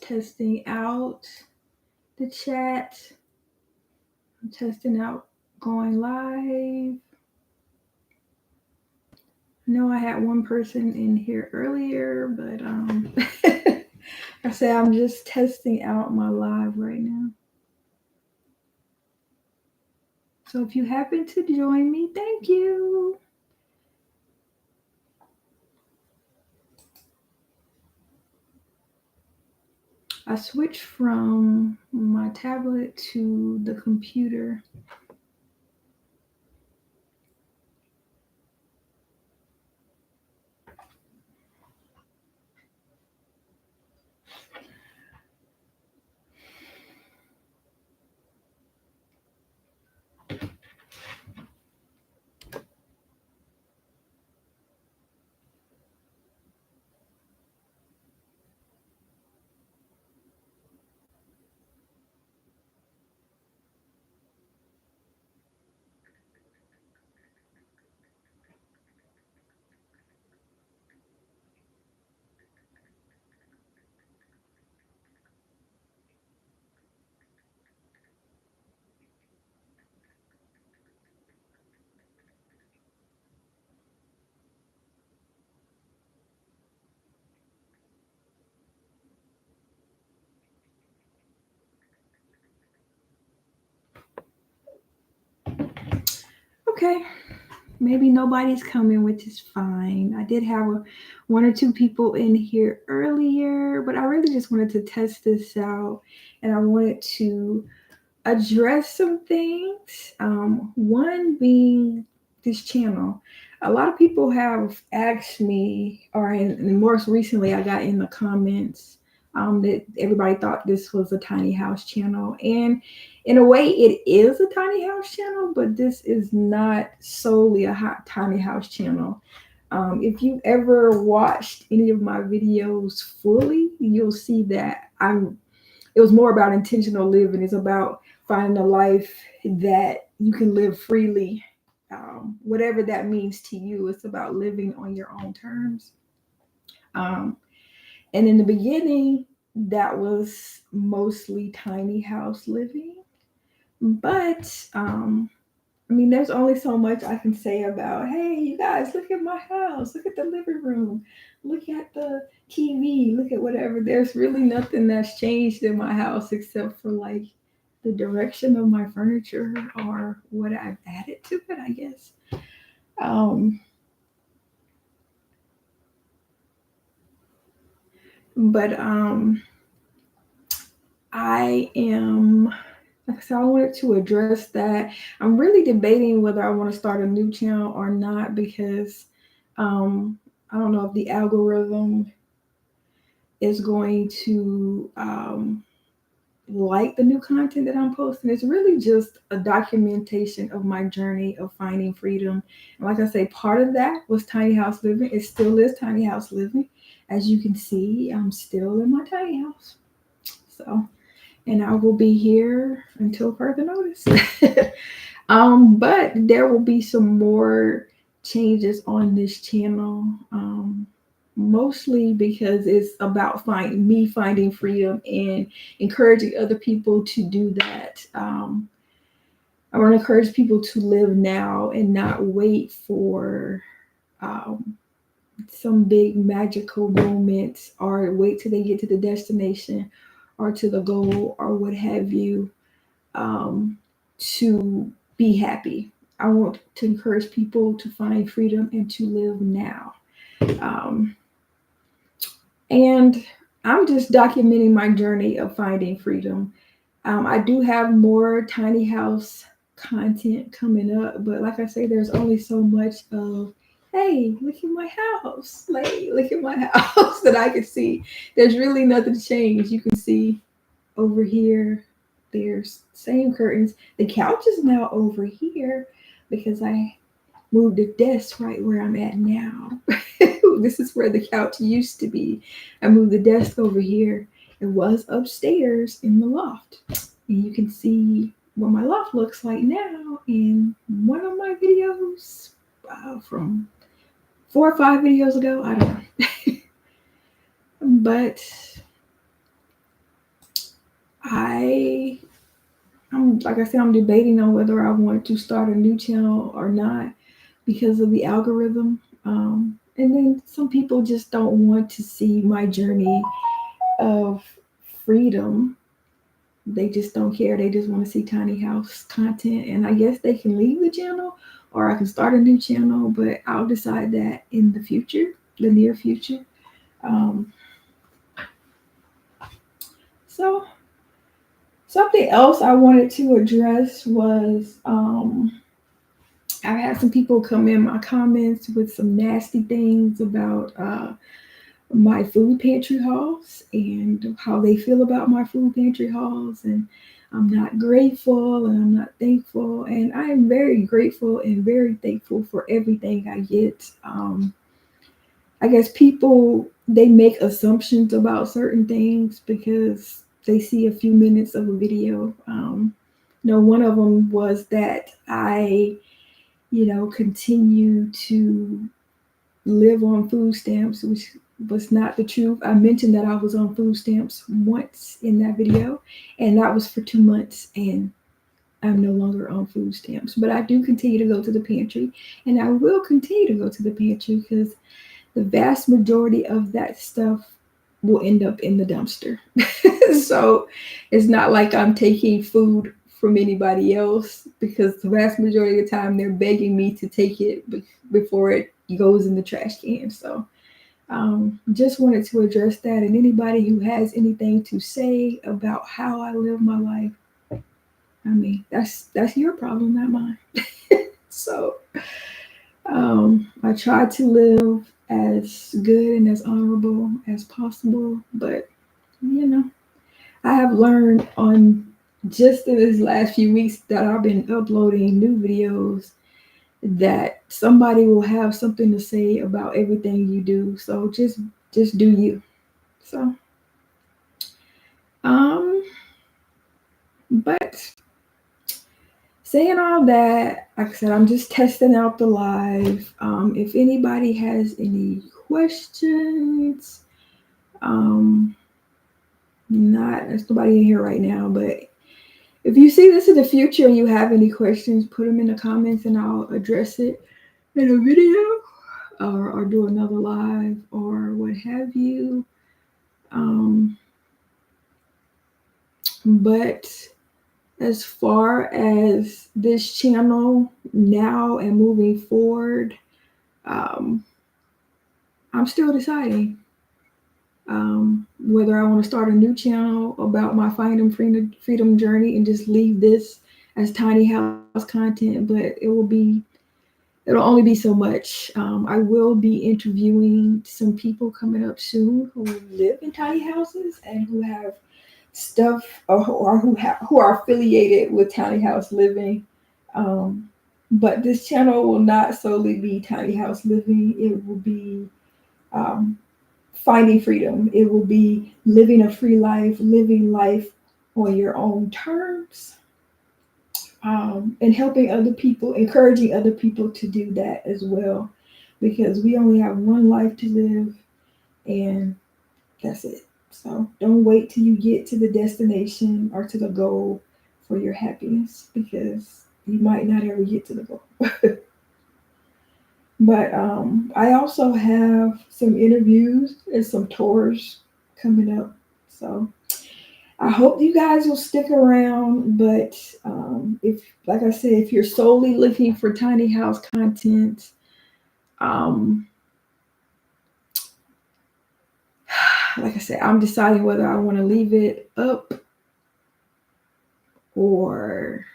testing out the chat. I'm testing out going live. I know I had one person in here earlier, but I said I'm just testing out my live right now. So if you happen to join me, thank you. I switched from my tablet to the computer. Okay, maybe nobody's coming, which is fine. I did have one or two people in here earlier, but I really just wanted to test this out, and I wanted to address some things. One being this channel. A lot of people have asked me, or most recently, I got in the comments that everybody thought this was a tiny house channel, and in a way, it is a tiny house channel, but this is not solely a tiny house channel. If you ever watched any of my videos fully, you'll see that it was more about intentional living. It's about finding a life that you can live freely, whatever that means to you. It's about living on your own terms. And in the beginning, that was mostly tiny house living. But there's only so much I can say about, hey, you guys, look at my house, look at the living room, look at the TV, look at whatever. There's really nothing that's changed in my house except for like the direction of my furniture or what I've added to it, I guess. But I am, like I said, I wanted to address that. I'm really debating whether I want to start a new channel or not, because I don't know if the algorithm is going to like the new content that I'm posting. It's really just a documentation of my journey of finding freedom. And like I say, part of that was tiny house living. It still is tiny house living. As you can see, I'm still in my tiny house. So, and I will be here until further notice. But there will be some more changes on this channel. Mostly because it's about me finding freedom and encouraging other people to do that. I want to encourage people to live now and not wait for some big magical moment, or wait till they get to the destination or to the goal or what have you, to be happy. I want to encourage people to find freedom and to live now. And I'm just documenting my journey of finding freedom. I do have more tiny house content coming up, but like I say, there's only so much of, hey, look at my house. Like, look at my house that I can see. There's really nothing changed. You can see over here, there's same curtains. The couch is now over here because I moved the desk right where I'm at now. This is where the couch used to be. I moved the desk over here. It was upstairs in the loft. And you can see what my loft looks like now in one of my videos from 4 or 5 videos ago. I don't know. But I'm like I said, I'm debating on whether I want to start a new channel or not because of the algorithm. And then some people just don't want to see my journey of freedom. They just don't care. They just want to see tiny house content. And I guess they can leave the channel or I can start a new channel, but I'll decide that in the future, the near future. Um, so something else I wanted to address was I've had some people come in my comments with some nasty things about my food pantry hauls and how they feel about my food pantry hauls. And I'm not grateful and I'm not thankful. And I am very grateful and very thankful for everything I get. I guess people, they make assumptions about certain things because they see a few minutes of a video. One of them was that I continue to live on food stamps, which was not the truth. I mentioned that I was on food stamps once in that video, and that was for 2 months, and I'm no longer on food stamps. But I do continue to go to the pantry, and I will continue to go to the pantry because the vast majority of that stuff will end up in the dumpster. So it's not like I'm taking food from anybody else because the vast majority of the time they're begging me to take it before it goes in the trash can. So just wanted to address that. And anybody who has anything to say about how I live my life, I mean, that's your problem, not mine. So I try to live as good and as honorable as possible, but you know, I have learned on just in this last few weeks that I've been uploading new videos that somebody will have something to say about everything you do. So just do you. So um but saying all that, like I said, I'm just testing out the live. If anybody has any questions, um not there's nobody in here right now, but if you see this in the future and you have any questions, put them in the comments and I'll address it in a video or do another live or what have you. But as far as this channel now and moving forward, um, I'm still deciding whether I want to start a new channel about my freedom journey and just leave this as tiny house content, but it'll only be so much. I will be interviewing some people coming up soon who live in tiny houses and who have stuff or who are affiliated with tiny house living. Um, but this channel will not solely be tiny house living. It will be um, finding freedom. It will be living a free life, living life on your own terms, and helping other people, encouraging other people to do that as well, because we only have one life to live, and that's it. So don't wait till you get to the destination or to the goal for your happiness, because you might not ever get to the goal. But I also have some interviews and some tours coming up. So I hope you guys will stick around. But if, like I said, if you're solely looking for tiny house content, um, like I said, I'm deciding whether I want to leave it up or